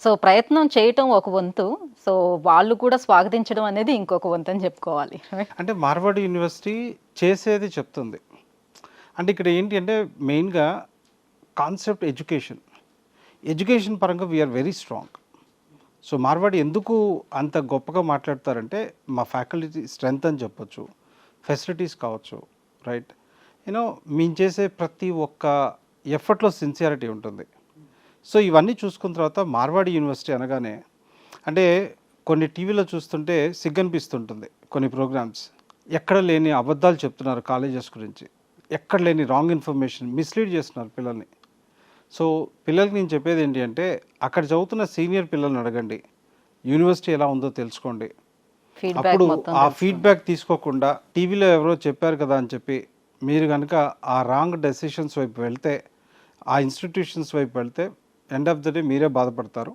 So ప్రయత్నం చేయటం ఒక వంతు. సో వాళ్ళు కూడా స్వాగతించడం అనేది ఇంకొక వంతు అని చెప్పుకోవాలి. అంటే మార్వాడి యూనివర్సిటీ చేసేది చెప్తుంది. అంటే ఇక్కడ ఏంటి అంటే మెయిన్గా కాన్సెప్ట్ ఎడ్యుకేషన్. ఎడ్యుకేషన్ పరంగా we are very strong. So Marwadi ఎందుకు అంత గొప్పగా మాట్లాడతారంటే మా ఫ్యాకల్టీ స్ట్రెంగ్త్ అని చెప్పొచ్చు, ఫెసిలిటీస్ కావచ్చు, రైట్. యూనో మేము చేసే ప్రతి ఒక్క ఎఫర్ట్లో సిన్సియారిటీ ఉంటుంది. సో ఇవన్నీ చూసుకున్న తర్వాత మార్వాడి యూనివర్సిటీ అనగానే అంటే కొన్ని టీవీలో చూస్తుంటే సిగ్గనిపిస్తుంటుంది. కొన్ని ప్రోగ్రామ్స్ ఎక్కడ లేని అబద్ధాలు చెప్తున్నారు కాలేజెస్ గురించి, ఎక్కడ లేని రాంగ్ ఇన్ఫర్మేషన్ మిస్లీడ్ చేస్తున్నారు పిల్లల్ని. సో పిల్లలకి నేను చెప్పేది ఏంటి అంటే అక్కడ చదువుతున్న సీనియర్ పిల్లల్ని అడగండి, యూనివర్సిటీ ఎలా ఉందో తెలుసుకోండి. అప్పుడు ఆ ఫీడ్బ్యాక్ తీసుకోకుండా టీవీలో ఎవరో చెప్పారు కదా అని చెప్పి మీరు కనుక ఆ రాంగ్ డెసిషన్స్ వైపు వెళ్తే, ఆ ఇన్స్టిట్యూషన్స్ వైపు వెళ్తే ఎండ్ ఆఫ్ ద డే మీరే బాధపడతారు.